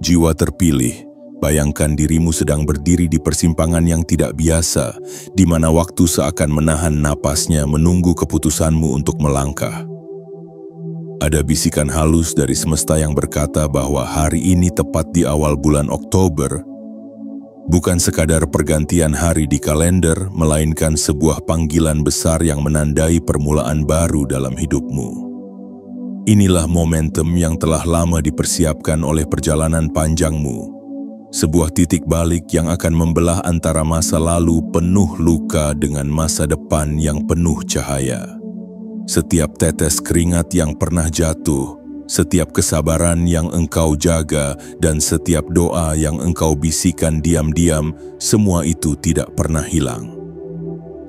Jiwa terpilih, bayangkan dirimu sedang berdiri di persimpangan yang tidak biasa, di mana waktu seakan menahan napasnya menunggu keputusanmu untuk melangkah. Ada bisikan halus dari semesta yang berkata bahwa hari ini tepat di awal bulan Oktober, bukan sekadar pergantian hari di kalender, melainkan sebuah panggilan besar yang menandai permulaan baru dalam hidupmu. Inilah momentum yang telah lama dipersiapkan oleh perjalanan panjangmu. Sebuah titik balik yang akan membelah antara masa lalu penuh luka dengan masa depan yang penuh cahaya. Setiap tetes keringat yang pernah jatuh, setiap kesabaran yang engkau jaga, dan setiap doa yang engkau bisikan diam-diam, semua itu tidak pernah hilang.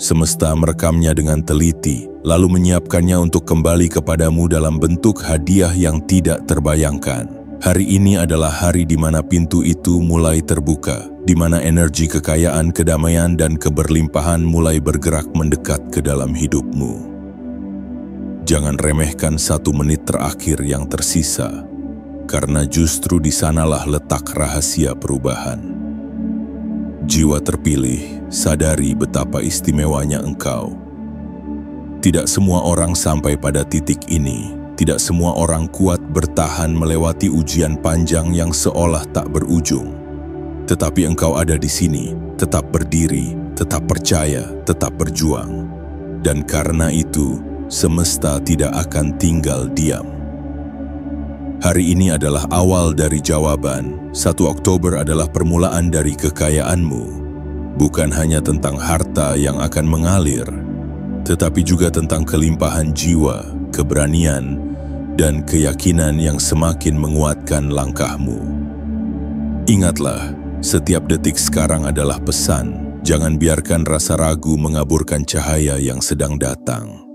Semesta merekamnya dengan teliti, lalu menyiapkannya untuk kembali kepadamu dalam bentuk hadiah yang tidak terbayangkan. Hari ini adalah hari di mana pintu itu mulai terbuka, di mana energi kekayaan, kedamaian, dan keberlimpahan mulai bergerak mendekat ke dalam hidupmu. Jangan remehkan 1 menit terakhir yang tersisa, karena justru di sanalah letak rahasia perubahan. Jiwa terpilih, sadari betapa istimewanya engkau. Tidak semua orang sampai pada titik ini. Tidak semua orang kuat bertahan melewati ujian panjang yang seolah tak berujung. Tetapi engkau ada di sini, tetap berdiri, tetap percaya, tetap berjuang. Dan karena itu, semesta tidak akan tinggal diam. Hari ini adalah awal dari jawaban. 1 Oktober adalah permulaan dari kekayaanmu. Bukan hanya tentang harta yang akan mengalir, tetapi juga tentang kelimpahan jiwa, keberanian, dan keyakinan yang semakin menguatkan langkahmu. Ingatlah, setiap detik sekarang adalah pesan. Jangan biarkan rasa ragu mengaburkan cahaya yang sedang datang.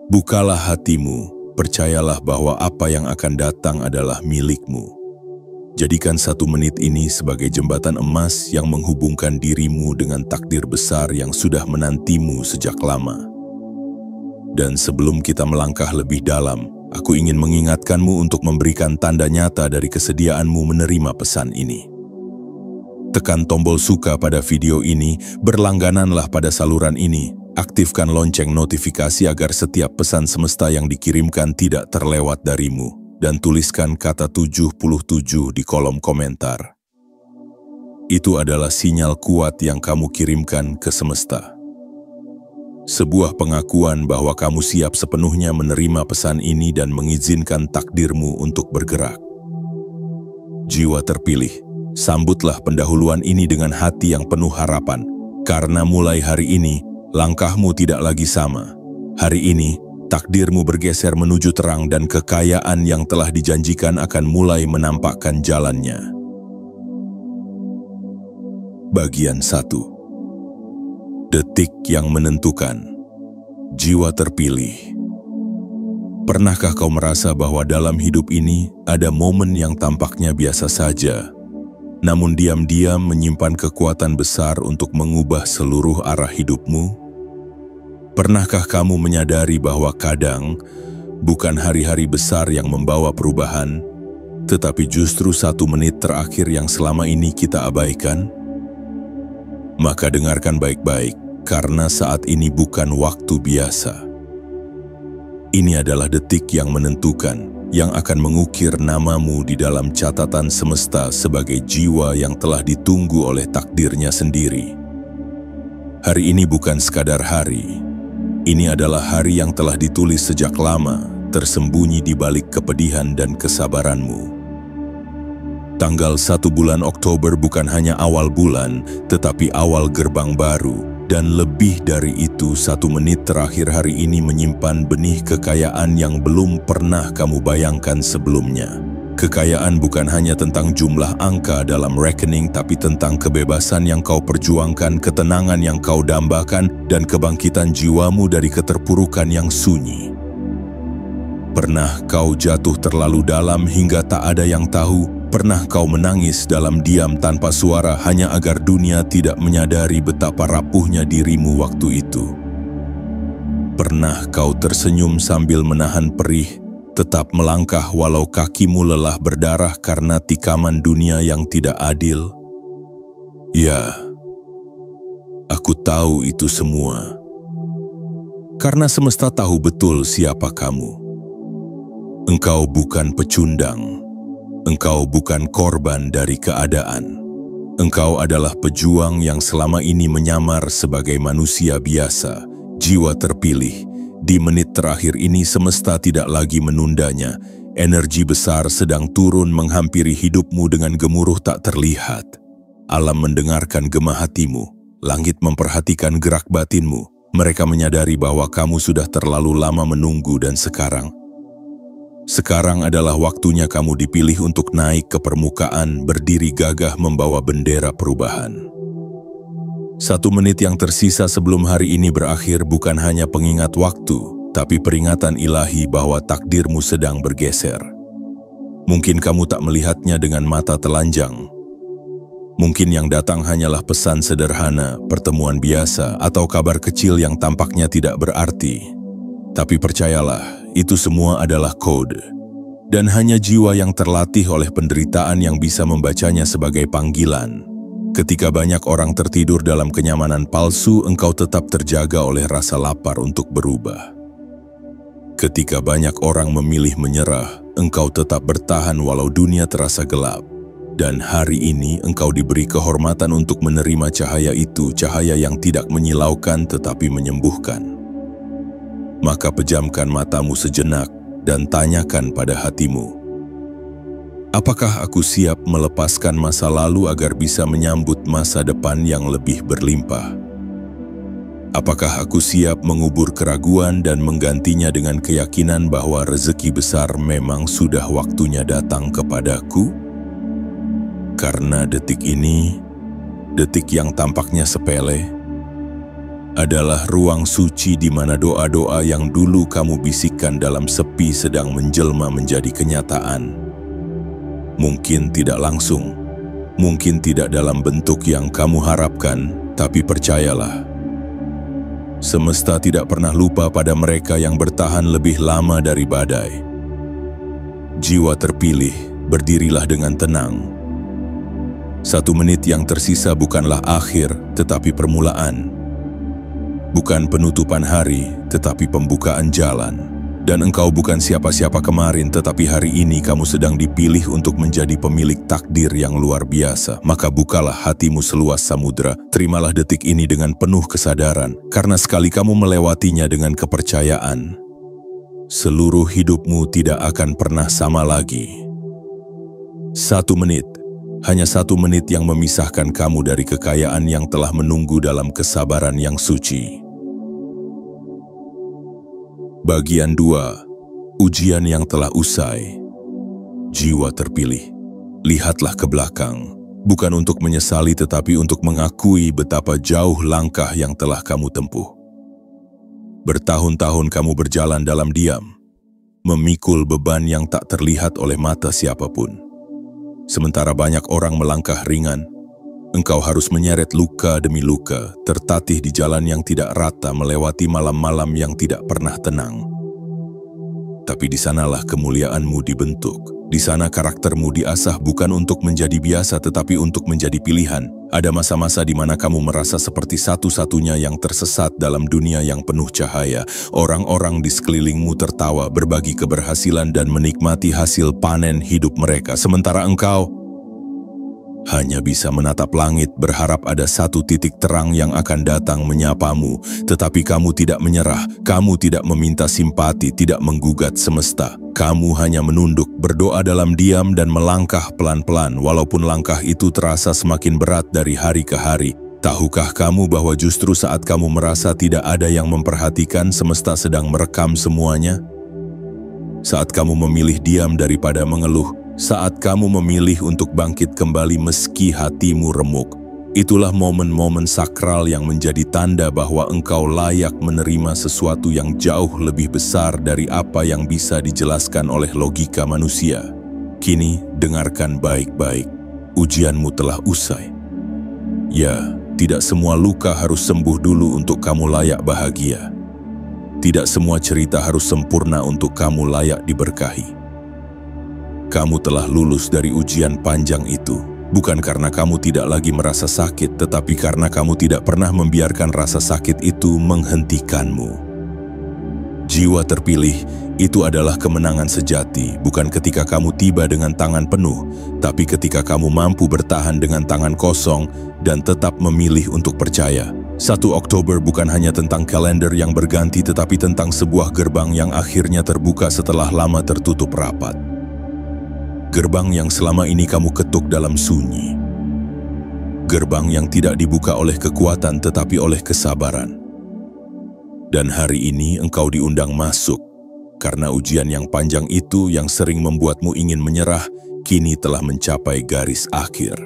Bukalah hatimu, percayalah bahwa apa yang akan datang adalah milikmu. Jadikan 1 menit ini sebagai jembatan emas yang menghubungkan dirimu dengan takdir besar yang sudah menantimu sejak lama. Dan sebelum kita melangkah lebih dalam, aku ingin mengingatkanmu untuk memberikan tanda nyata dari kesediaanmu menerima pesan ini. Tekan tombol suka pada video ini, berlanggananlah pada saluran ini, aktifkan lonceng notifikasi agar setiap pesan semesta yang dikirimkan tidak terlewat darimu, dan tuliskan kata 77 di kolom komentar. Itu adalah sinyal kuat yang kamu kirimkan ke semesta. Sebuah pengakuan bahwa kamu siap sepenuhnya menerima pesan ini dan mengizinkan takdirmu untuk bergerak. Jiwa terpilih, sambutlah pendahuluan ini dengan hati yang penuh harapan, karena mulai hari ini, langkahmu tidak lagi sama. Hari ini, takdirmu bergeser menuju terang dan kekayaan yang telah dijanjikan akan mulai menampakkan jalannya. Bagian 1. Detik yang menentukan. Jiwa terpilih. Pernahkah kau merasa bahwa dalam hidup ini ada momen yang tampaknya biasa saja, namun diam-diam menyimpan kekuatan besar untuk mengubah seluruh arah hidupmu? Pernahkah kamu menyadari bahwa kadang bukan hari-hari besar yang membawa perubahan, tetapi justru 1 menit terakhir yang selama ini kita abaikan? Maka dengarkan baik-baik, karena saat ini bukan waktu biasa. Ini adalah detik yang menentukan, yang akan mengukir namamu di dalam catatan semesta sebagai jiwa yang telah ditunggu oleh takdirnya sendiri. Hari ini bukan sekadar hari. Ini adalah hari yang telah ditulis sejak lama, tersembunyi di balik kepedihan dan kesabaranmu. Tanggal 1 bulan Oktober bukan hanya awal bulan, tetapi awal gerbang baru. Dan lebih dari itu, 1 menit terakhir hari ini menyimpan benih kekayaan yang belum pernah kamu bayangkan sebelumnya. Kekayaan bukan hanya tentang jumlah angka dalam rekening, tapi tentang kebebasan yang kau perjuangkan, ketenangan yang kau dambakan, dan kebangkitan jiwamu dari keterpurukan yang sunyi. Pernah kau jatuh terlalu dalam hingga tak ada yang tahu? Pernah kau menangis dalam diam tanpa suara hanya agar dunia tidak menyadari betapa rapuhnya dirimu waktu itu? Pernah kau tersenyum sambil menahan perih, Tetap melangkah walau kakimu lelah berdarah karena tikaman dunia yang tidak adil? Ya, aku tahu itu semua. Karena semesta tahu betul siapa kamu. Engkau bukan pecundang. Engkau bukan korban dari keadaan. Engkau adalah pejuang yang selama ini menyamar sebagai manusia biasa, jiwa terpilih. Di menit terakhir ini semesta tidak lagi menundanya. Energi besar sedang turun menghampiri hidupmu dengan gemuruh tak terlihat. Alam mendengarkan gema hatimu, langit memperhatikan gerak batinmu. Mereka menyadari bahwa kamu sudah terlalu lama menunggu dan sekarang adalah waktunya kamu dipilih untuk naik ke permukaan, berdiri gagah membawa bendera perubahan. 1 menit yang tersisa sebelum hari ini berakhir bukan hanya pengingat waktu, tapi peringatan ilahi bahwa takdirmu sedang bergeser. Mungkin kamu tak melihatnya dengan mata telanjang. Mungkin yang datang hanyalah pesan sederhana, pertemuan biasa, atau kabar kecil yang tampaknya tidak berarti. Tapi percayalah, itu semua adalah kode. Dan hanya jiwa yang terlatih oleh penderitaan yang bisa membacanya sebagai panggilan. Ketika banyak orang tertidur dalam kenyamanan palsu, engkau tetap terjaga oleh rasa lapar untuk berubah. Ketika banyak orang memilih menyerah, engkau tetap bertahan walau dunia terasa gelap. Dan hari ini engkau diberi kehormatan untuk menerima cahaya itu, cahaya yang tidak menyilaukan tetapi menyembuhkan. Maka pejamkan matamu sejenak dan tanyakan pada hatimu, apakah aku siap melepaskan masa lalu agar bisa menyambut masa depan yang lebih berlimpah? Apakah aku siap mengubur keraguan dan menggantinya dengan keyakinan bahwa rezeki besar memang sudah waktunya datang kepadaku? Karena detik ini, detik yang tampaknya sepele, adalah ruang suci di mana doa-doa yang dulu kamu bisikkan dalam sepi sedang menjelma menjadi kenyataan. Mungkin tidak langsung, mungkin tidak dalam bentuk yang kamu harapkan, tapi percayalah, semesta tidak pernah lupa pada mereka yang bertahan lebih lama dari badai. Jiwa terpilih, berdirilah dengan tenang. 1 menit yang tersisa bukanlah akhir, tetapi permulaan. Bukan penutupan hari, tetapi pembukaan jalan. Dan engkau bukan siapa-siapa kemarin, tetapi hari ini kamu sedang dipilih untuk menjadi pemilik takdir yang luar biasa. Maka bukalah hatimu seluas samudra, terimalah detik ini dengan penuh kesadaran, karena sekali kamu melewatinya dengan kepercayaan, seluruh hidupmu tidak akan pernah sama lagi. 1 menit, hanya 1 menit yang memisahkan kamu dari kekayaan yang telah menunggu dalam kesabaran yang suci. Bagian 2. Ujian yang telah usai. Jiwa terpilih, lihatlah ke belakang, bukan untuk menyesali tetapi untuk mengakui betapa jauh langkah yang telah kamu tempuh. Bertahun-tahun kamu berjalan dalam diam, memikul beban yang tak terlihat oleh mata siapapun. Sementara banyak orang melangkah ringan, engkau harus menyeret luka demi luka, tertatih di jalan yang tidak rata, melewati malam-malam yang tidak pernah tenang. Tapi di sanalah kemuliaanmu dibentuk. Di sana karaktermu diasah bukan untuk menjadi biasa tetapi untuk menjadi pilihan. Ada masa-masa di mana kamu merasa seperti satu-satunya yang tersesat dalam dunia yang penuh cahaya. Orang-orang di sekelilingmu tertawa, berbagi keberhasilan dan menikmati hasil panen hidup mereka. Sementara engkau hanya bisa menatap langit, berharap ada satu titik terang yang akan datang menyapamu. Tetapi kamu tidak menyerah, kamu tidak meminta simpati, tidak menggugat semesta. Kamu hanya menunduk, berdoa dalam diam dan melangkah pelan-pelan, walaupun langkah itu terasa semakin berat dari hari ke hari. Tahukah kamu bahwa justru saat kamu merasa tidak ada yang memperhatikan, semesta sedang merekam semuanya? Saat kamu memilih diam daripada mengeluh, saat kamu memilih untuk bangkit kembali meski hatimu remuk, itulah momen-momen sakral yang menjadi tanda bahwa engkau layak menerima sesuatu yang jauh lebih besar dari apa yang bisa dijelaskan oleh logika manusia. Kini, dengarkan baik-baik. Ujianmu telah usai. Ya, tidak semua luka harus sembuh dulu untuk kamu layak bahagia. Tidak semua cerita harus sempurna untuk kamu layak diberkahi. Kamu telah lulus dari ujian panjang itu, bukan karena kamu tidak lagi merasa sakit, tetapi karena kamu tidak pernah membiarkan rasa sakit itu menghentikanmu. Jiwa terpilih itu adalah kemenangan sejati, bukan ketika kamu tiba dengan tangan penuh, tapi ketika kamu mampu bertahan dengan tangan kosong dan tetap memilih untuk percaya. 1 Oktober bukan hanya tentang kalender yang berganti, tetapi tentang sebuah gerbang yang akhirnya terbuka setelah lama tertutup rapat. Gerbang yang selama ini kamu ketuk dalam sunyi. Gerbang yang tidak dibuka oleh kekuatan tetapi oleh kesabaran. Dan hari ini engkau diundang masuk, karena ujian yang panjang itu yang sering membuatmu ingin menyerah, kini telah mencapai garis akhir.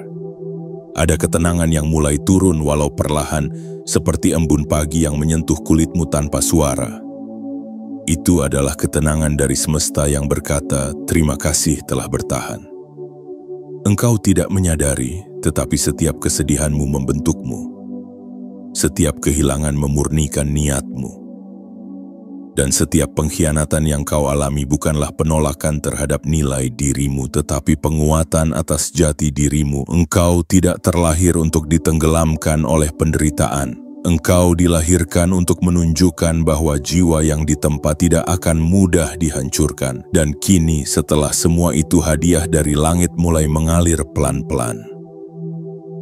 Ada ketenangan yang mulai turun walau perlahan, seperti embun pagi yang menyentuh kulitmu tanpa suara. Itu adalah ketenangan dari semesta yang berkata, terima kasih telah bertahan. Engkau tidak menyadari, tetapi setiap kesedihanmu membentukmu. Setiap kehilangan memurnikan niatmu. Dan setiap pengkhianatan yang kau alami bukanlah penolakan terhadap nilai dirimu, tetapi penguatan atas jati dirimu. Engkau tidak terlahir untuk ditenggelamkan oleh penderitaan. Engkau dilahirkan untuk menunjukkan bahwa jiwa yang ditempa tidak akan mudah dihancurkan. Dan kini setelah semua itu, hadiah dari langit mulai mengalir pelan-pelan.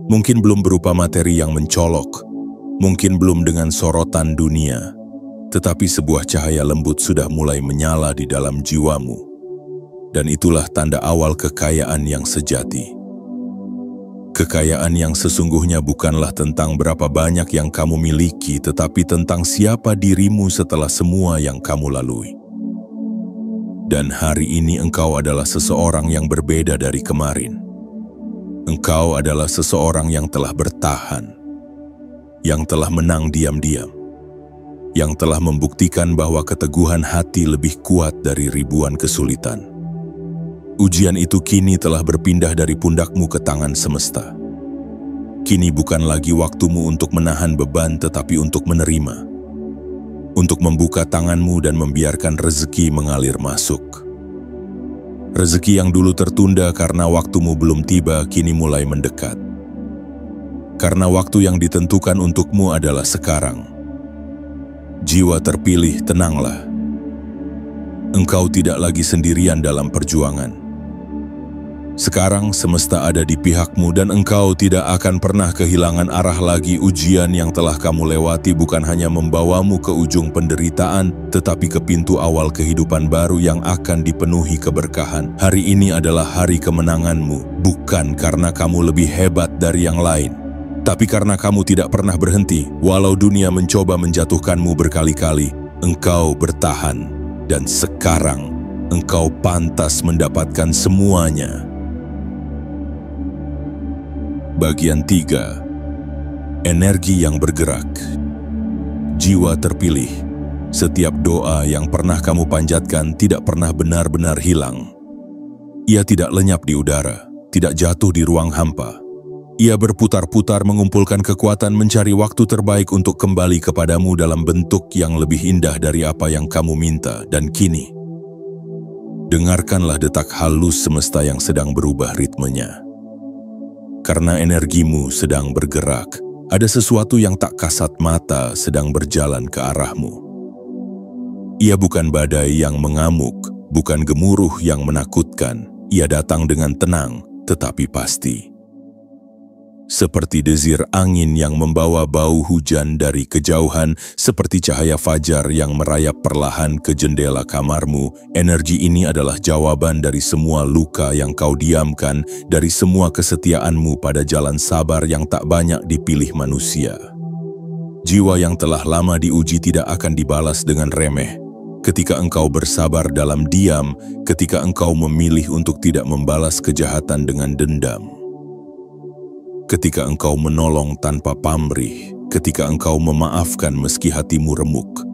Mungkin belum berupa materi yang mencolok, mungkin belum dengan sorotan dunia, tetapi sebuah cahaya lembut sudah mulai menyala di dalam jiwamu. Dan itulah tanda awal kekayaan yang sejati. Kekayaan yang sesungguhnya bukanlah tentang berapa banyak yang kamu miliki, tetapi tentang siapa dirimu setelah semua yang kamu lalui. Dan hari ini engkau adalah seseorang yang berbeda dari kemarin. Engkau adalah seseorang yang telah bertahan, yang telah menang diam-diam, yang telah membuktikan bahwa keteguhan hati lebih kuat dari ribuan kesulitan. Ujian itu kini telah berpindah dari pundakmu ke tangan semesta. Kini bukan lagi waktumu untuk menahan beban, tetapi untuk menerima. Untuk membuka tanganmu dan membiarkan rezeki mengalir masuk. Rezeki yang dulu tertunda karena waktumu belum tiba, kini mulai mendekat. Karena waktu yang ditentukan untukmu adalah sekarang. Jiwa terpilih, tenanglah. Engkau tidak lagi sendirian dalam perjuangan. Sekarang semesta ada di pihakmu dan engkau tidak akan pernah kehilangan arah lagi. Ujian yang telah kamu lewati bukan hanya membawamu ke ujung penderitaan, tetapi ke pintu awal kehidupan baru yang akan dipenuhi keberkahan. Hari ini adalah hari kemenanganmu, bukan karena kamu lebih hebat dari yang lain, tapi karena kamu tidak pernah berhenti. Walau dunia mencoba menjatuhkanmu berkali-kali, engkau bertahan. Dan sekarang, engkau pantas mendapatkan semuanya. Bagian 3. Energi yang bergerak. Jiwa terpilih. Setiap doa yang pernah kamu panjatkan tidak pernah benar-benar hilang. Ia tidak lenyap di udara, tidak jatuh di ruang hampa. Ia berputar-putar mengumpulkan kekuatan, mencari waktu terbaik untuk kembali kepadamu dalam bentuk yang lebih indah dari apa yang kamu minta. Dan kini, dengarkanlah detak halus semesta yang sedang berubah ritmenya. Karena energimu sedang bergerak, ada sesuatu yang tak kasat mata sedang berjalan ke arahmu. Ia bukan badai yang mengamuk, bukan gemuruh yang menakutkan. Ia datang dengan tenang, tetapi pasti. Seperti desir angin yang membawa bau hujan dari kejauhan, seperti cahaya fajar yang merayap perlahan ke jendela kamarmu, energi ini adalah jawaban dari semua luka yang kau diamkan, dari semua kesetiaanmu pada jalan sabar yang tak banyak dipilih manusia. Jiwa yang telah lama diuji tidak akan dibalas dengan remeh. Ketika engkau bersabar dalam diam, ketika engkau memilih untuk tidak membalas kejahatan dengan dendam. Ketika engkau menolong tanpa pamrih, ketika engkau memaafkan meski hatimu remuk.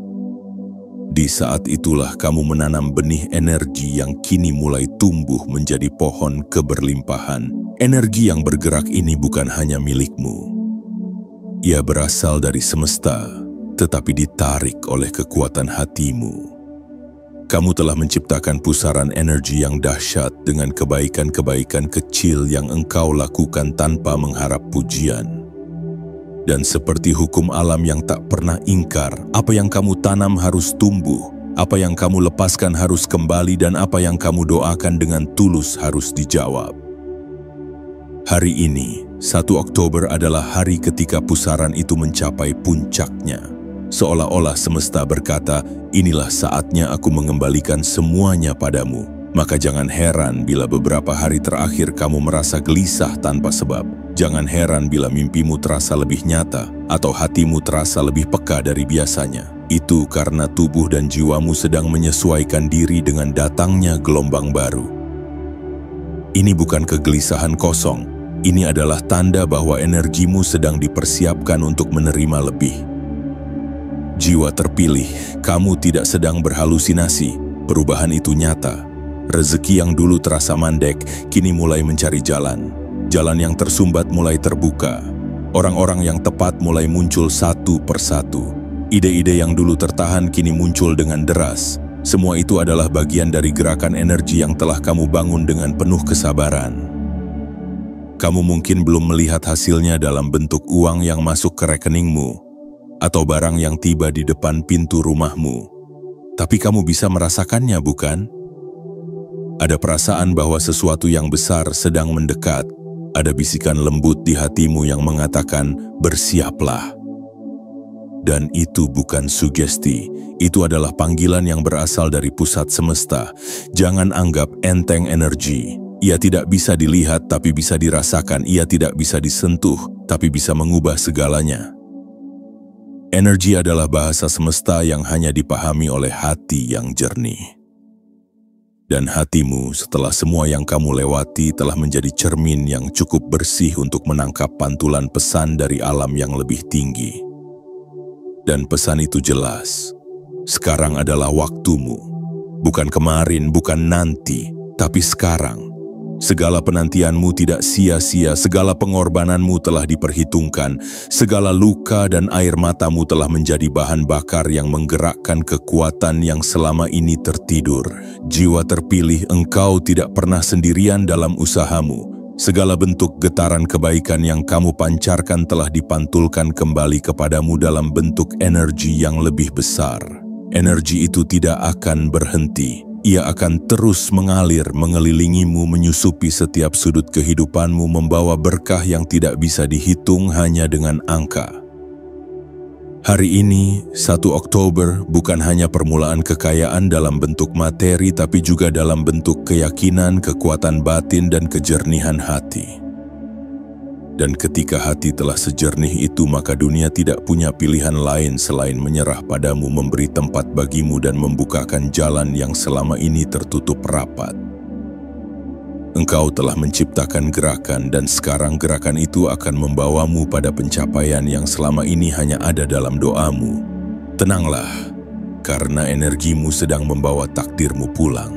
Di saat itulah kamu menanam benih energi yang kini mulai tumbuh menjadi pohon keberlimpahan. Energi yang bergerak ini bukan hanya milikmu. Ia berasal dari semesta, tetapi ditarik oleh kekuatan hatimu. Kamu telah menciptakan pusaran energi yang dahsyat dengan kebaikan-kebaikan kecil yang engkau lakukan tanpa mengharap pujian. Dan seperti hukum alam yang tak pernah ingkar, apa yang kamu tanam harus tumbuh, apa yang kamu lepaskan harus kembali, dan apa yang kamu doakan dengan tulus harus dijawab. Hari ini, 1 Oktober adalah hari ketika pusaran itu mencapai puncaknya. Seolah-olah semesta berkata, inilah saatnya aku mengembalikan semuanya padamu. Maka jangan heran bila beberapa hari terakhir kamu merasa gelisah tanpa sebab. Jangan heran bila mimpimu terasa lebih nyata atau hatimu terasa lebih peka dari biasanya. Itu karena tubuh dan jiwamu sedang menyesuaikan diri dengan datangnya gelombang baru. Ini bukan kegelisahan kosong. Ini adalah tanda bahwa energimu sedang dipersiapkan untuk menerima lebih. Jiwa terpilih, kamu tidak sedang berhalusinasi. Perubahan itu nyata. Rezeki yang dulu terasa mandek, kini mulai mencari jalan. Jalan yang tersumbat mulai terbuka. Orang-orang yang tepat mulai muncul satu persatu. Ide-ide yang dulu tertahan kini muncul dengan deras. Semua itu adalah bagian dari gerakan energi yang telah kamu bangun dengan penuh kesabaran. Kamu mungkin belum melihat hasilnya dalam bentuk uang yang masuk ke rekeningmu, atau barang yang tiba di depan pintu rumahmu. Tapi kamu bisa merasakannya, bukan? Ada perasaan bahwa sesuatu yang besar sedang mendekat. Ada bisikan lembut di hatimu yang mengatakan, bersiaplah. Dan itu bukan sugesti, itu adalah panggilan yang berasal dari pusat semesta. Jangan anggap enteng energi. Ia tidak bisa dilihat tapi bisa dirasakan, ia tidak bisa disentuh tapi bisa mengubah segalanya. Energi adalah bahasa semesta yang hanya dipahami oleh hati yang jernih. Dan hatimu setelah semua yang kamu lewati telah menjadi cermin yang cukup bersih untuk menangkap pantulan pesan dari alam yang lebih tinggi. Dan pesan itu jelas. Sekarang adalah waktumu. Bukan kemarin, bukan nanti, tapi sekarang. Segala penantianmu tidak sia-sia, segala pengorbananmu telah diperhitungkan, segala luka dan air matamu telah menjadi bahan bakar yang menggerakkan kekuatan yang selama ini tertidur. Jiwa terpilih, engkau tidak pernah sendirian dalam usahamu. Segala bentuk getaran kebaikan yang kamu pancarkan telah dipantulkan kembali kepadamu dalam bentuk energi yang lebih besar. Energi itu tidak akan berhenti. Ia akan terus mengalir, mengelilingimu, menyusupi setiap sudut kehidupanmu, membawa berkah yang tidak bisa dihitung hanya dengan angka. Hari ini, 1 Oktober, bukan hanya permulaan kekayaan dalam bentuk materi, tapi juga dalam bentuk keyakinan, kekuatan batin, dan kejernihan hati. Dan ketika hati telah sejernih itu, maka dunia tidak punya pilihan lain selain menyerah padamu, memberi tempat bagimu dan membukakan jalan yang selama ini tertutup rapat. Engkau telah menciptakan gerakan dan sekarang gerakan itu akan membawamu pada pencapaian yang selama ini hanya ada dalam doamu. Tenanglah, karena energimu sedang membawa takdirmu pulang.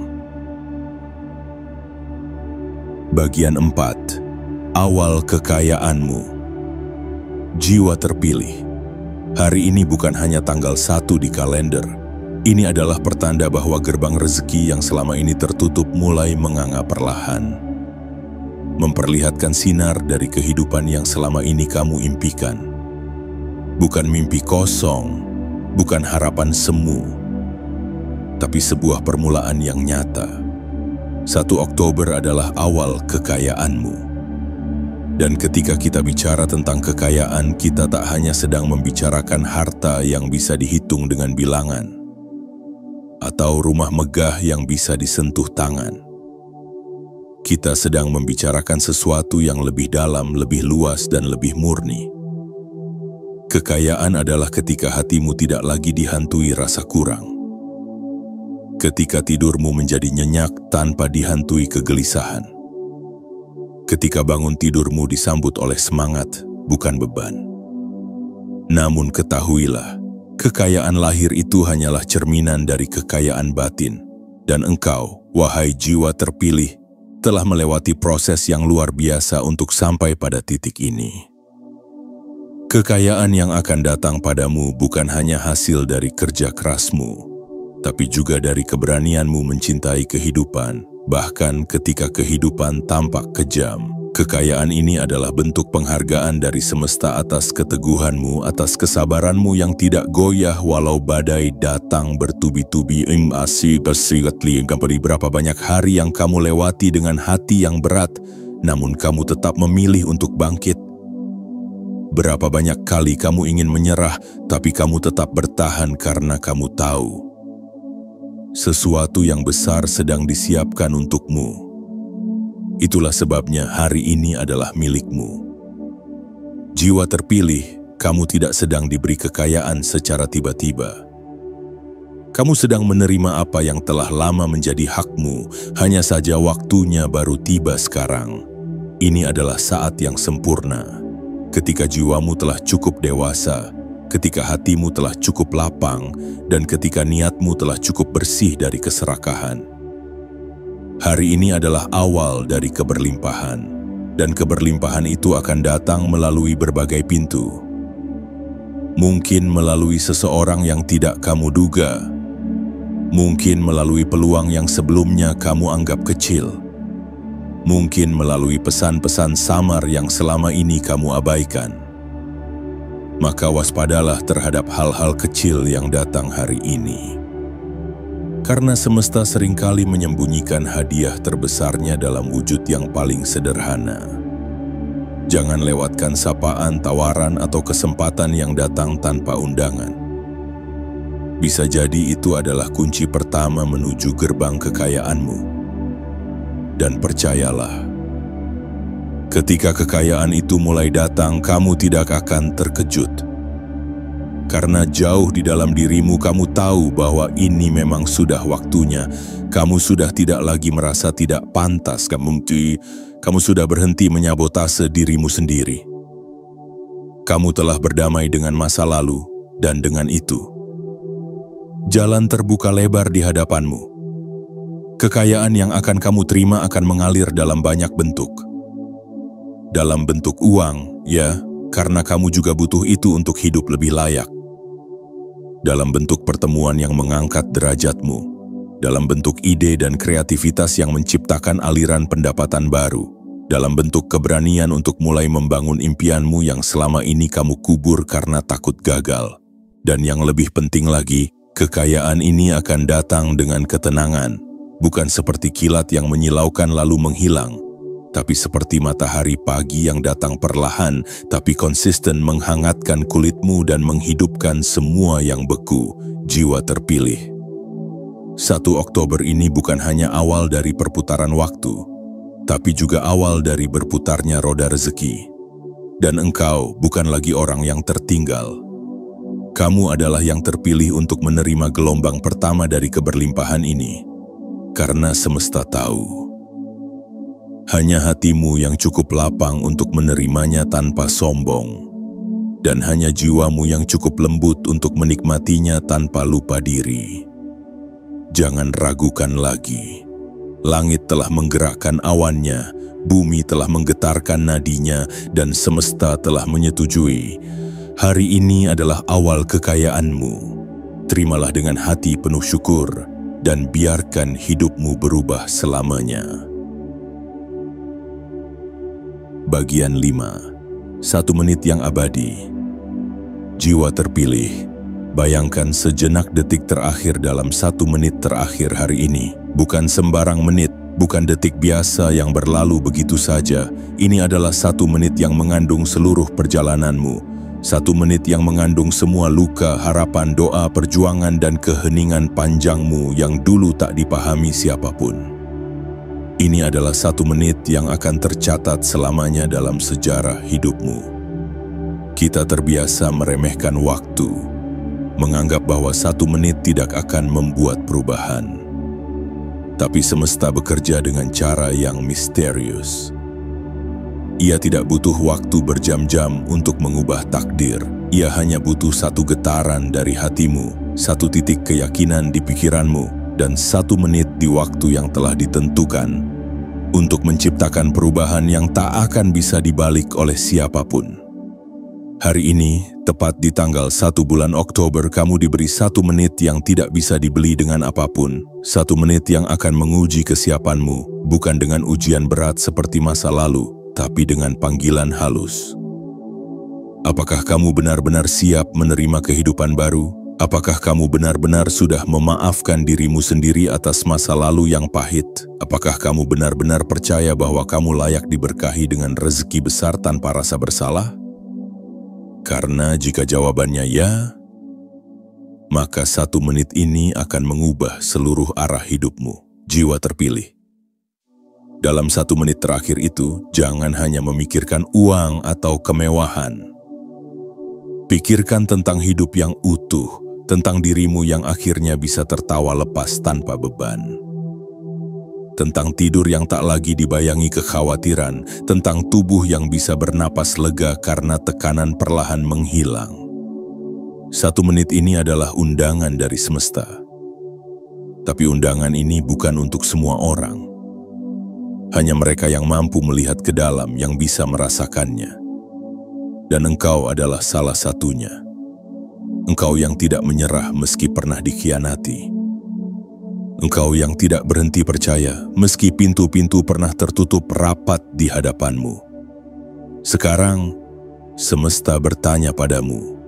Bagian 4. Awal kekayaanmu. Jiwa terpilih. Hari ini bukan hanya tanggal 1 di kalender. Ini adalah pertanda bahwa gerbang rezeki yang selama ini tertutup mulai menganga perlahan. Memperlihatkan sinar dari kehidupan yang selama ini kamu impikan. Bukan mimpi kosong, bukan harapan semu, tapi sebuah permulaan yang nyata. 1 Oktober adalah awal kekayaanmu. Dan ketika kita bicara tentang kekayaan, kita tak hanya sedang membicarakan harta yang bisa dihitung dengan bilangan, atau rumah megah yang bisa disentuh tangan. Kita sedang membicarakan sesuatu yang lebih dalam, lebih luas, dan lebih murni. Kekayaan adalah ketika hatimu tidak lagi dihantui rasa kurang. Ketika tidurmu menjadi nyenyak tanpa dihantui kegelisahan. Ketika bangun tidurmu disambut oleh semangat, bukan beban. Namun ketahuilah, kekayaan lahir itu hanyalah cerminan dari kekayaan batin. Dan engkau, wahai jiwa terpilih, telah melewati proses yang luar biasa untuk sampai pada titik ini. Kekayaan yang akan datang padamu bukan hanya hasil dari kerja kerasmu, tapi juga dari keberanianmu mencintai kehidupan, bahkan ketika kehidupan tampak kejam. Kekayaan ini adalah bentuk penghargaan dari semesta atas keteguhanmu, atas kesabaranmu yang tidak goyah walau badai datang bertubi-tubi. Berapa banyak hari yang kamu lewati dengan hati yang berat, namun kamu tetap memilih untuk bangkit. Berapa banyak kali kamu ingin menyerah, tapi kamu tetap bertahan karena kamu tahu sesuatu yang besar sedang disiapkan untukmu. Itulah sebabnya hari ini adalah milikmu. Jiwa terpilih, kamu tidak sedang diberi kekayaan secara tiba-tiba. Kamu sedang menerima apa yang telah lama menjadi hakmu, hanya saja waktunya baru tiba sekarang. Ini adalah saat yang sempurna. Ketika jiwamu telah cukup dewasa, ketika hatimu telah cukup lapang, dan ketika niatmu telah cukup bersih dari keserakahan. Hari ini adalah awal dari keberlimpahan, dan keberlimpahan itu akan datang melalui berbagai pintu. Mungkin melalui seseorang yang tidak kamu duga, mungkin melalui peluang yang sebelumnya kamu anggap kecil, mungkin melalui pesan-pesan samar yang selama ini kamu abaikan. Maka waspadalah terhadap hal-hal kecil yang datang hari ini. Karena semesta seringkali menyembunyikan hadiah terbesarnya dalam wujud yang paling sederhana. Jangan lewatkan sapaan, tawaran, atau kesempatan yang datang tanpa undangan. Bisa jadi itu adalah kunci pertama menuju gerbang kekayaanmu. Dan percayalah, ketika kekayaan itu mulai datang, kamu tidak akan terkejut. Karena jauh di dalam dirimu kamu tahu bahwa ini memang sudah waktunya. Kamu sudah tidak lagi merasa tidak pantas. Kamu sudah berhenti menyabotase dirimu sendiri. Kamu telah berdamai dengan masa lalu, dan dengan itu, jalan terbuka lebar di hadapanmu. Kekayaan yang akan kamu terima akan mengalir dalam banyak bentuk. Dalam bentuk uang, ya, karena kamu juga butuh itu untuk hidup lebih layak. Dalam bentuk pertemuan yang mengangkat derajatmu, dalam bentuk ide dan kreativitas yang menciptakan aliran pendapatan baru, dalam bentuk keberanian untuk mulai membangun impianmu yang selama ini kamu kubur karena takut gagal. Dan yang lebih penting lagi, kekayaan ini akan datang dengan ketenangan, bukan seperti kilat yang menyilaukan lalu menghilang, tapi seperti matahari pagi yang datang perlahan, tapi konsisten menghangatkan kulitmu dan menghidupkan semua yang beku. Jiwa terpilih. 1 Oktober ini bukan hanya awal dari perputaran waktu, tapi juga awal dari berputarnya roda rezeki. Dan engkau bukan lagi orang yang tertinggal. Kamu adalah yang terpilih untuk menerima gelombang pertama dari keberlimpahan ini. Karena semesta tahu, hanya hatimu yang cukup lapang untuk menerimanya tanpa sombong, dan hanya jiwamu yang cukup lembut untuk menikmatinya tanpa lupa diri. Jangan ragukan lagi. Langit telah menggerakkan awannya, bumi telah menggetarkan nadinya, dan semesta telah menyetujui. Hari ini adalah awal kekayaanmu. Terimalah dengan hati penuh syukur, dan biarkan hidupmu berubah selamanya. Bagian 5. 1 menit yang abadi. Jiwa terpilih, bayangkan sejenak detik terakhir dalam 1 menit terakhir hari ini. Bukan sembarang menit, bukan detik biasa yang berlalu begitu saja. Ini adalah 1 menit yang mengandung seluruh perjalananmu. 1 menit yang mengandung semua luka, harapan, doa, perjuangan, dan keheningan panjangmu yang dulu tak dipahami siapapun. Ini adalah 1 menit yang akan tercatat selamanya dalam sejarah hidupmu. Kita terbiasa meremehkan waktu, menganggap bahwa 1 menit tidak akan membuat perubahan. Tapi semesta bekerja dengan cara yang misterius. Ia tidak butuh waktu berjam-jam untuk mengubah takdir. Ia hanya butuh 1 getaran dari hatimu, 1 titik keyakinan di pikiranmu, dan 1 menit di waktu yang telah ditentukan untuk menciptakan perubahan yang tak akan bisa dibalik oleh siapapun. Hari ini, tepat di tanggal 1 bulan Oktober, kamu diberi 1 menit yang tidak bisa dibeli dengan apapun. 1 menit yang akan menguji kesiapanmu, bukan dengan ujian berat seperti masa lalu, tapi dengan panggilan halus. Apakah kamu benar-benar siap menerima kehidupan baru? Apakah kamu benar-benar sudah memaafkan dirimu sendiri atas masa lalu yang pahit? Apakah kamu benar-benar percaya bahwa kamu layak diberkahi dengan rezeki besar tanpa rasa bersalah? Karena jika jawabannya ya, maka 1 menit ini akan mengubah seluruh arah hidupmu. Jiwa terpilih. Dalam 1 menit terakhir itu, jangan hanya memikirkan uang atau kemewahan. Pikirkan tentang hidup yang utuh, tentang dirimu yang akhirnya bisa tertawa lepas tanpa beban. Tentang tidur yang tak lagi dibayangi kekhawatiran, tentang tubuh yang bisa bernapas lega karena tekanan perlahan menghilang. 1 menit ini adalah undangan dari semesta. Tapi undangan ini bukan untuk semua orang. Hanya mereka yang mampu melihat ke dalam yang bisa merasakannya. Dan engkau adalah salah satunya. Engkau yang tidak menyerah meski pernah dikhianati. Engkau yang tidak berhenti percaya meski pintu-pintu pernah tertutup rapat di hadapanmu. Sekarang, semesta bertanya padamu,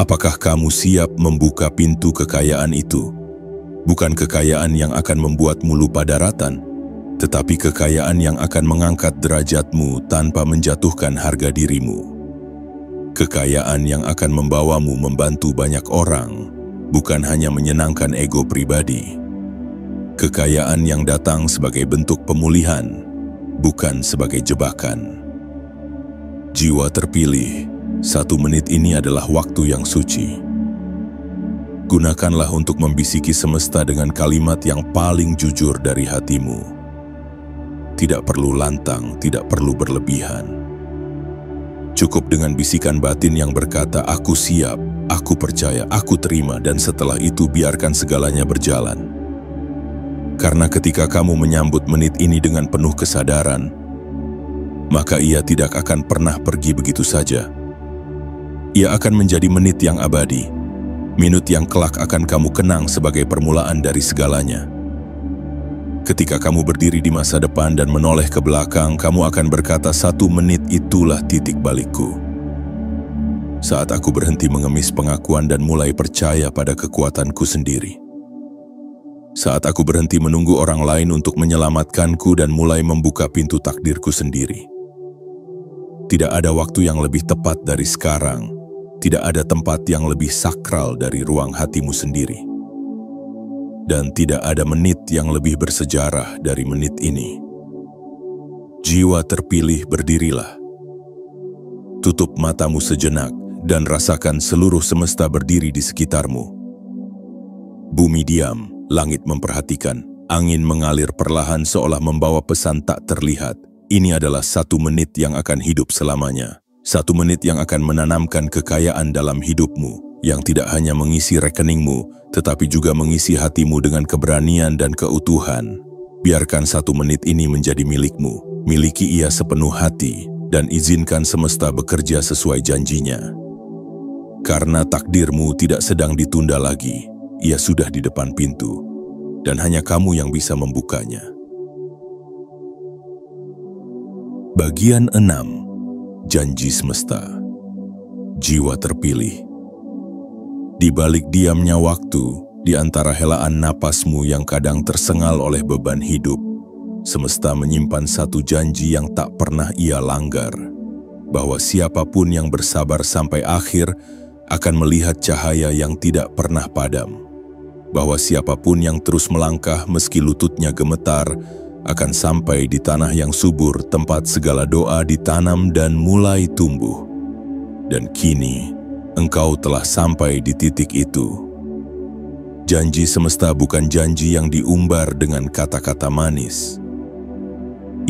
apakah kamu siap membuka pintu kekayaan itu? Bukan kekayaan yang akan membuatmu lupa daratan, tetapi kekayaan yang akan mengangkat derajatmu tanpa menjatuhkan harga dirimu. Kekayaan yang akan membawamu membantu banyak orang, bukan hanya menyenangkan ego pribadi. Kekayaan yang datang sebagai bentuk pemulihan, bukan sebagai jebakan. Jiwa terpilih, 1 menit ini adalah waktu yang suci. Gunakanlah untuk membisiki semesta dengan kalimat yang paling jujur dari hatimu. Tidak perlu lantang, tidak perlu berlebihan. Cukup dengan bisikan batin yang berkata, "Aku siap, aku percaya, aku terima," dan setelah itu biarkan segalanya berjalan. Karena ketika kamu menyambut menit ini dengan penuh kesadaran, maka ia tidak akan pernah pergi begitu saja. Ia akan menjadi menit yang abadi, minut yang kelak akan kamu kenang sebagai permulaan dari segalanya. Ketika kamu berdiri di masa depan dan menoleh ke belakang, kamu akan berkata, 1 menit itulah titik balikku. Saat aku berhenti mengemis pengakuan dan mulai percaya pada kekuatanku sendiri. Saat aku berhenti menunggu orang lain untuk menyelamatkanku dan mulai membuka pintu takdirku sendiri. Tidak ada waktu yang lebih tepat dari sekarang. Tidak ada tempat yang lebih sakral dari ruang hatimu sendiri. Dan tidak ada menit yang lebih bersejarah dari menit ini. Jiwa terpilih, berdirilah. Tutup matamu sejenak dan rasakan seluruh semesta berdiri di sekitarmu. Bumi diam, langit memperhatikan, angin mengalir perlahan seolah membawa pesan tak terlihat. Ini adalah 1 menit yang akan hidup selamanya. 1 menit yang akan menanamkan kekayaan dalam hidupmu, yang tidak hanya mengisi rekeningmu, tetapi juga mengisi hatimu dengan keberanian dan keutuhan. Biarkan 1 menit ini menjadi milikmu, miliki ia sepenuh hati, dan izinkan semesta bekerja sesuai janjinya. Karena takdirmu tidak sedang ditunda lagi, ia sudah di depan pintu, dan hanya kamu yang bisa membukanya. Bagian 6. Janji semesta. Jiwa terpilih. Di balik diamnya waktu, di antara helaan napasmu yang kadang tersengal oleh beban hidup, semesta menyimpan 1 janji yang tak pernah ia langgar, bahwa siapapun yang bersabar sampai akhir akan melihat cahaya yang tidak pernah padam, bahwa siapapun yang terus melangkah meski lututnya gemetar akan sampai di tanah yang subur, tempat segala doa ditanam dan mulai tumbuh. Dan kini, engkau telah sampai di titik itu. Janji semesta bukan janji yang diumbar dengan kata-kata manis.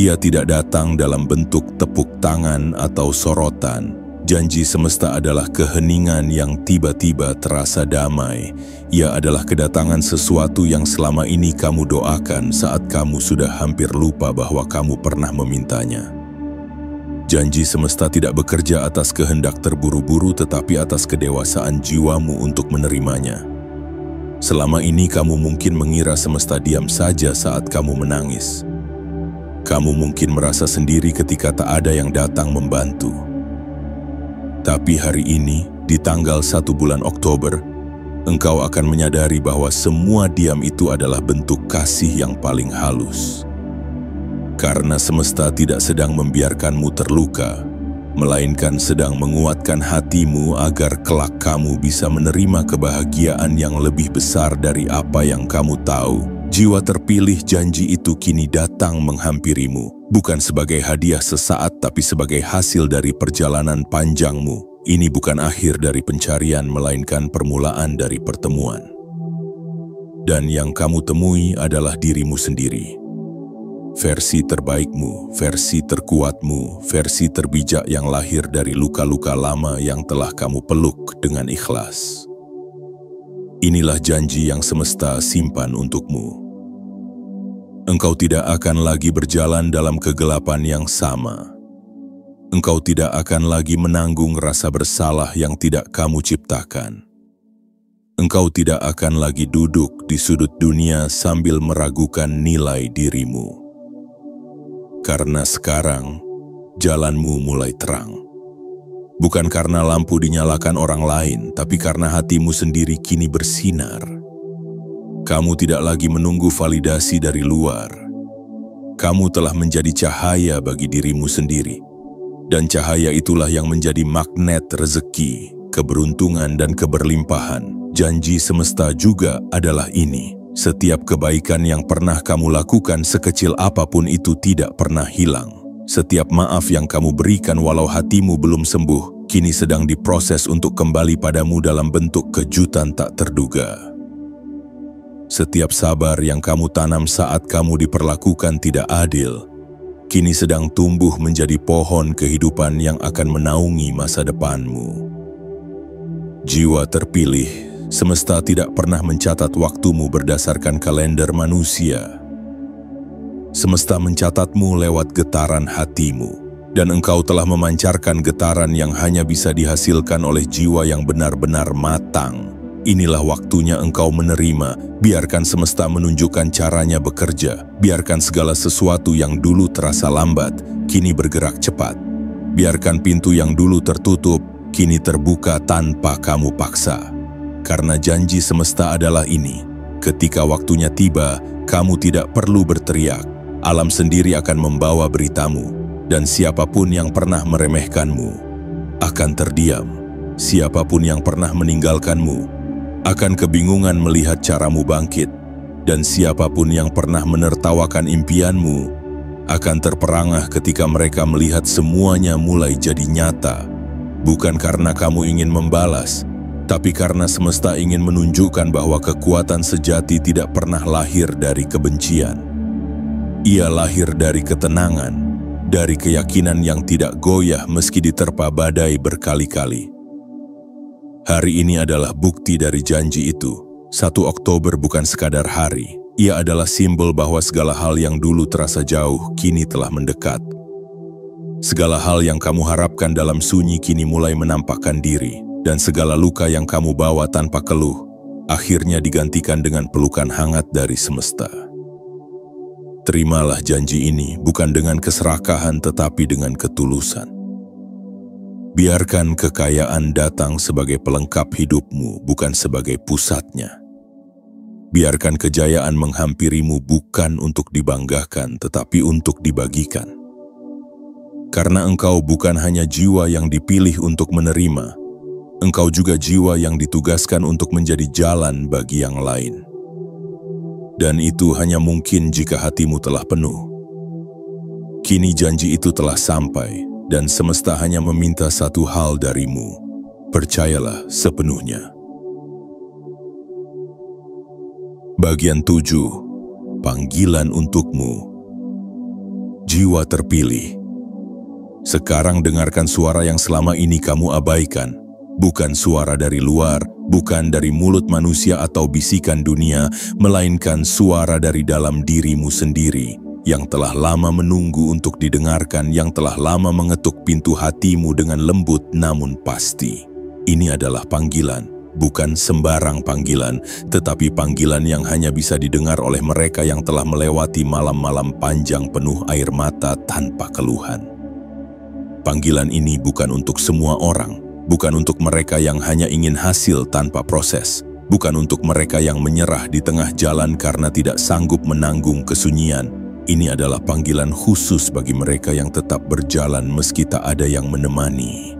Ia tidak datang dalam bentuk tepuk tangan atau sorotan. Janji semesta adalah keheningan yang tiba-tiba terasa damai. Ia adalah kedatangan sesuatu yang selama ini kamu doakan saat kamu sudah hampir lupa bahwa kamu pernah memintanya. Janji semesta tidak bekerja atas kehendak terburu-buru tetapi atas kedewasaan jiwamu untuk menerimanya. Selama ini kamu mungkin mengira semesta diam saja saat kamu menangis. Kamu mungkin merasa sendiri ketika tak ada yang datang membantu. Tapi hari ini, di tanggal 1 bulan Oktober, engkau akan menyadari bahwa semua diam itu adalah bentuk kasih yang paling halus. Karena semesta tidak sedang membiarkanmu terluka, melainkan sedang menguatkan hatimu agar kelak kamu bisa menerima kebahagiaan yang lebih besar dari apa yang kamu tahu. Jiwa terpilih janji itu kini datang menghampirimu, bukan sebagai hadiah sesaat tapi sebagai hasil dari perjalanan panjangmu. Ini bukan akhir dari pencarian, melainkan permulaan dari pertemuan. Dan yang kamu temui adalah dirimu sendiri. Versi terbaikmu, versi terkuatmu, versi terbijak yang lahir dari luka-luka lama yang telah kamu peluk dengan ikhlas. Inilah janji yang semesta simpan untukmu. Engkau tidak akan lagi berjalan dalam kegelapan yang sama. Engkau tidak akan lagi menanggung rasa bersalah yang tidak kamu ciptakan. Engkau tidak akan lagi duduk di sudut dunia sambil meragukan nilai dirimu. Karena sekarang, jalanmu mulai terang. Bukan karena lampu dinyalakan orang lain, tapi karena hatimu sendiri kini bersinar. Kamu tidak lagi menunggu validasi dari luar. Kamu telah menjadi cahaya bagi dirimu sendiri. Dan cahaya itulah yang menjadi magnet rezeki, keberuntungan, dan keberlimpahan. Janji semesta juga adalah ini. Setiap kebaikan yang pernah kamu lakukan sekecil apapun itu tidak pernah hilang. Setiap maaf yang kamu berikan walau hatimu belum sembuh, kini sedang diproses untuk kembali padamu dalam bentuk kejutan tak terduga. Setiap sabar yang kamu tanam saat kamu diperlakukan tidak adil, kini sedang tumbuh menjadi pohon kehidupan yang akan menaungi masa depanmu. Jiwa terpilih, semesta tidak pernah mencatat waktumu berdasarkan kalender manusia. Semesta mencatatmu lewat getaran hatimu, dan engkau telah memancarkan getaran yang hanya bisa dihasilkan oleh jiwa yang benar-benar matang. Inilah waktunya engkau menerima, biarkan semesta menunjukkan caranya bekerja, biarkan segala sesuatu yang dulu terasa lambat, kini bergerak cepat. Biarkan pintu yang dulu tertutup, kini terbuka tanpa kamu paksa. Karena janji semesta adalah ini, ketika waktunya tiba, kamu tidak perlu berteriak. Alam sendiri akan membawa beritamu, dan siapapun yang pernah meremehkanmu akan terdiam. Siapapun yang pernah meninggalkanmu akan kebingungan melihat caramu bangkit, dan siapapun yang pernah menertawakan impianmu akan terperangah ketika mereka melihat semuanya mulai jadi nyata. Bukan karena kamu ingin membalas, tapi karena semesta ingin menunjukkan bahwa kekuatan sejati tidak pernah lahir dari kebencian. Ia lahir dari ketenangan, dari keyakinan yang tidak goyah meski diterpa badai berkali-kali. Hari ini adalah bukti dari janji itu. 1 Oktober bukan sekadar hari, ia adalah simbol bahwa segala hal yang dulu terasa jauh kini telah mendekat. Segala hal yang kamu harapkan dalam sunyi kini mulai menampakkan diri. Dan segala luka yang kamu bawa tanpa keluh, akhirnya digantikan dengan pelukan hangat dari semesta. Terimalah janji ini bukan dengan keserakahan tetapi dengan ketulusan. Biarkan kekayaan datang sebagai pelengkap hidupmu, bukan sebagai pusatnya. Biarkan kejayaan menghampirimu bukan untuk dibanggakan tetapi untuk dibagikan. Karena engkau bukan hanya jiwa yang dipilih untuk menerima, engkau juga jiwa yang ditugaskan untuk menjadi jalan bagi yang lain. Dan itu hanya mungkin jika hatimu telah penuh. Kini janji itu telah sampai, dan semesta hanya meminta satu hal darimu. Percayalah sepenuhnya. Bagian 7. Panggilan untukmu. Jiwa terpilih. Sekarang dengarkan suara yang selama ini kamu abaikan. Bukan suara dari luar, bukan dari mulut manusia atau bisikan dunia, melainkan suara dari dalam dirimu sendiri yang telah lama menunggu untuk didengarkan, yang telah lama mengetuk pintu hatimu dengan lembut namun pasti. Ini adalah panggilan, bukan sembarang panggilan, tetapi panggilan yang hanya bisa didengar oleh mereka yang telah melewati malam-malam panjang penuh air mata tanpa keluhan. Panggilan ini bukan untuk semua orang, bukan untuk mereka yang hanya ingin hasil tanpa proses, bukan untuk mereka yang menyerah di tengah jalan karena tidak sanggup menanggung kesunyian. Ini adalah panggilan khusus bagi mereka yang tetap berjalan meski tak ada yang menemani.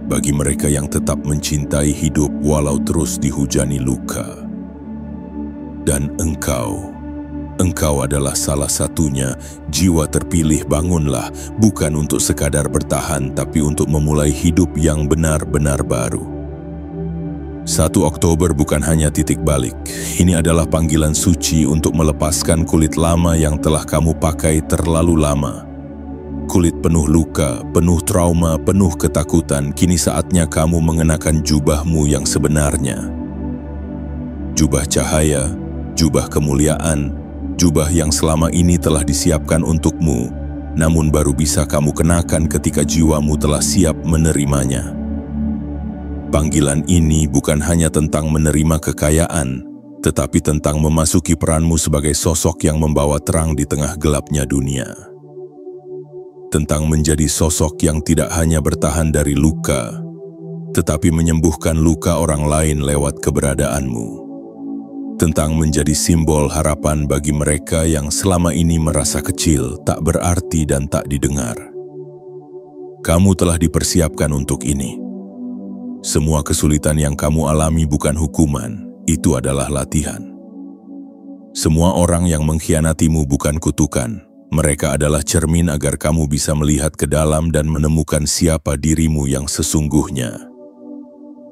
Bagi mereka yang tetap mencintai hidup walau terus dihujani luka. Dan engkau adalah salah satunya. Jiwa terpilih, bangunlah, bukan untuk sekadar bertahan, tapi untuk memulai hidup yang benar-benar baru. 1 Oktober bukan hanya titik balik. Ini adalah panggilan suci untuk melepaskan kulit lama yang telah kamu pakai terlalu lama. Kulit penuh luka, penuh trauma, penuh ketakutan. Kini saatnya kamu mengenakan jubahmu yang sebenarnya. Jubah cahaya, jubah kemuliaan, jubah yang selama ini telah disiapkan untukmu, namun baru bisa kamu kenakan ketika jiwamu telah siap menerimanya. Panggilan ini bukan hanya tentang menerima kekayaan, tetapi tentang memasuki peranmu sebagai sosok yang membawa terang di tengah gelapnya dunia. Tentang menjadi sosok yang tidak hanya bertahan dari luka, tetapi menyembuhkan luka orang lain lewat keberadaanmu. Tentang menjadi simbol harapan bagi mereka yang selama ini merasa kecil, tak berarti dan tak didengar. Kamu telah dipersiapkan untuk ini. Semua kesulitan yang kamu alami bukan hukuman, itu adalah latihan. Semua orang yang mengkhianatimu bukan kutukan, mereka adalah cermin agar kamu bisa melihat ke dalam dan menemukan siapa dirimu yang sesungguhnya.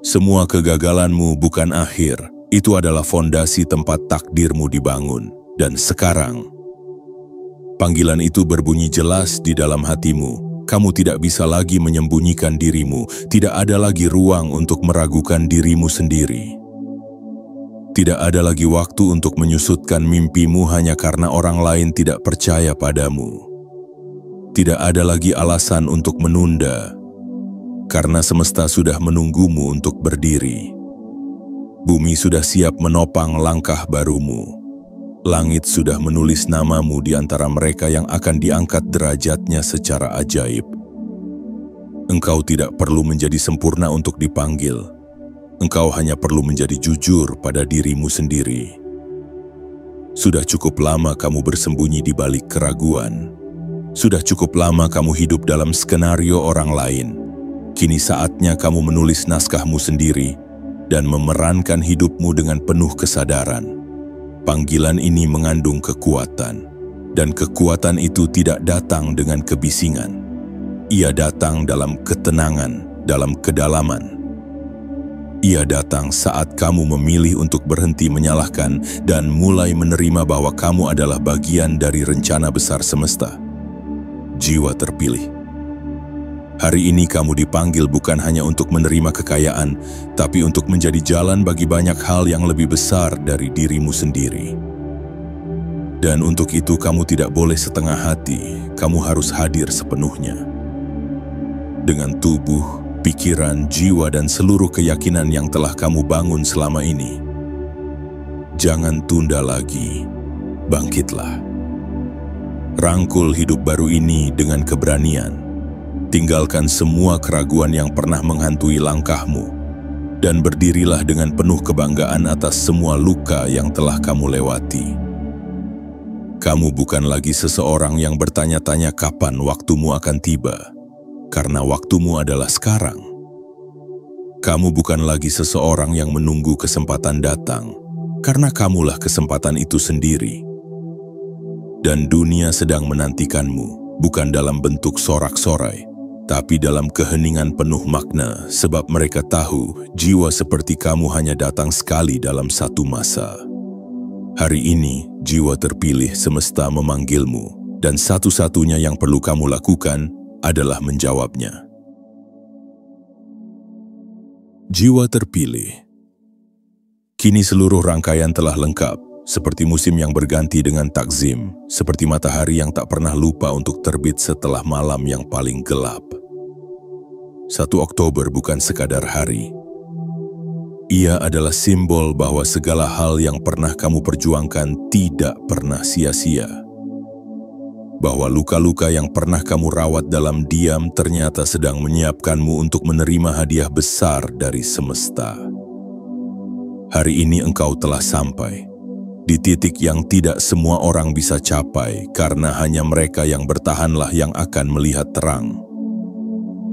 Semua kegagalanmu bukan akhir, itu adalah fondasi tempat takdirmu dibangun. Dan sekarang, panggilan itu berbunyi jelas di dalam hatimu. Kamu tidak bisa lagi menyembunyikan dirimu, tidak ada lagi ruang untuk meragukan dirimu sendiri. Tidak ada lagi waktu untuk menyusutkan mimpimu hanya karena orang lain tidak percaya padamu. Tidak ada lagi alasan untuk menunda, karena semesta sudah menunggumu untuk berdiri. Bumi sudah siap menopang langkah barumu. Langit sudah menulis namamu di antara mereka yang akan diangkat derajatnya secara ajaib. Engkau tidak perlu menjadi sempurna untuk dipanggil. Engkau hanya perlu menjadi jujur pada dirimu sendiri. Sudah cukup lama kamu bersembunyi di balik keraguan. Sudah cukup lama kamu hidup dalam skenario orang lain. Kini saatnya kamu menulis naskahmu sendiri dan memerankan hidupmu dengan penuh kesadaran. Panggilan ini mengandung kekuatan, dan kekuatan itu tidak datang dengan kebisingan. Ia datang dalam ketenangan, dalam kedalaman. Ia datang saat kamu memilih untuk berhenti menyalahkan dan mulai menerima bahwa kamu adalah bagian dari rencana besar semesta. Jiwa terpilih. Hari ini kamu dipanggil bukan hanya untuk menerima kekayaan, tapi untuk menjadi jalan bagi banyak hal yang lebih besar dari dirimu sendiri. Dan untuk itu kamu tidak boleh setengah hati, kamu harus hadir sepenuhnya. Dengan tubuh, pikiran, jiwa, dan seluruh keyakinan yang telah kamu bangun selama ini. Jangan tunda lagi, bangkitlah. Rangkul hidup baru ini dengan keberanian. Tinggalkan semua keraguan yang pernah menghantui langkahmu, dan berdirilah dengan penuh kebanggaan atas semua luka yang telah kamu lewati. Kamu bukan lagi seseorang yang bertanya-tanya kapan waktumu akan tiba, karena waktumu adalah sekarang. Kamu bukan lagi seseorang yang menunggu kesempatan datang, karena kamulah kesempatan itu sendiri. Dan dunia sedang menantikanmu, bukan dalam bentuk sorak-sorai, tapi dalam keheningan penuh makna, sebab mereka tahu jiwa seperti kamu hanya datang sekali dalam satu masa. Hari ini, jiwa terpilih semesta memanggilmu, dan satu-satunya yang perlu kamu lakukan adalah menjawabnya. Jiwa terpilih. Kini seluruh rangkaian telah lengkap. seperti musim yang berganti dengan takzim, seperti matahari yang tak pernah lupa untuk terbit setelah malam yang paling gelap. 1 Oktober bukan sekadar hari. Ia adalah simbol bahwa segala hal yang pernah kamu perjuangkan tidak pernah sia-sia. Bahwa luka-luka yang pernah kamu rawat dalam diam ternyata sedang menyiapkanmu untuk menerima hadiah besar dari semesta. Hari ini engkau telah sampai di titik yang tidak semua orang bisa capai, karena hanya mereka yang bertahanlah yang akan melihat terang.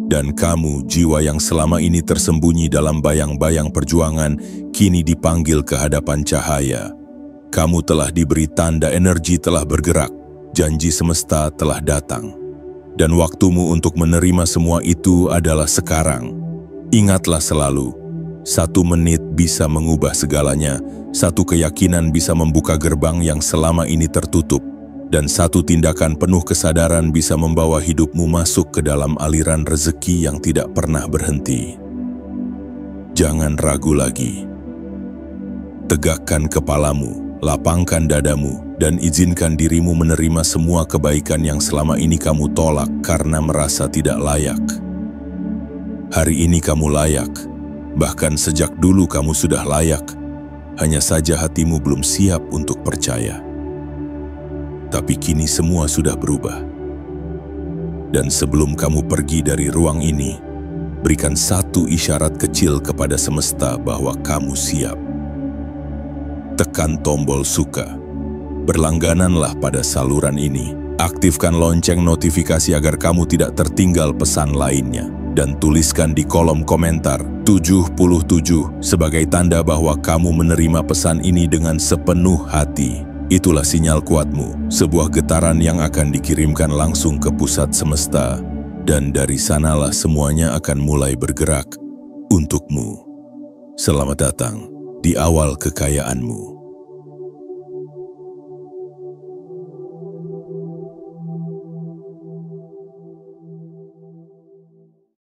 Dan kamu, jiwa yang selama ini tersembunyi dalam bayang-bayang perjuangan, kini dipanggil ke hadapan cahaya. Kamu telah diberi tanda energi telah bergerak, janji semesta telah datang. Dan waktumu untuk menerima semua itu adalah sekarang. Ingatlah selalu, 1 menit bisa mengubah segalanya, 1 keyakinan bisa membuka gerbang yang selama ini tertutup, dan 1 tindakan penuh kesadaran bisa membawa hidupmu masuk ke dalam aliran rezeki yang tidak pernah berhenti. Jangan ragu lagi. Tegakkan kepalamu, lapangkan dadamu, dan izinkan dirimu menerima semua kebaikan yang selama ini kamu tolak karena merasa tidak layak. Hari ini kamu layak. Bahkan sejak dulu kamu sudah layak, hanya saja hatimu belum siap untuk percaya. Tapi kini semua sudah berubah. Dan sebelum kamu pergi dari ruang ini, berikan 1 isyarat kecil kepada semesta bahwa kamu siap. Tekan tombol suka. Berlanggananlah pada saluran ini. Aktifkan lonceng notifikasi agar kamu tidak tertinggal pesan lainnya. Dan tuliskan di kolom komentar 77 sebagai tanda bahwa kamu menerima pesan ini dengan sepenuh hati. Itulah sinyal kuatmu, sebuah getaran yang akan dikirimkan langsung ke pusat semesta, dan dari sanalah semuanya akan mulai bergerak untukmu. Selamat datang di awal kekayaanmu.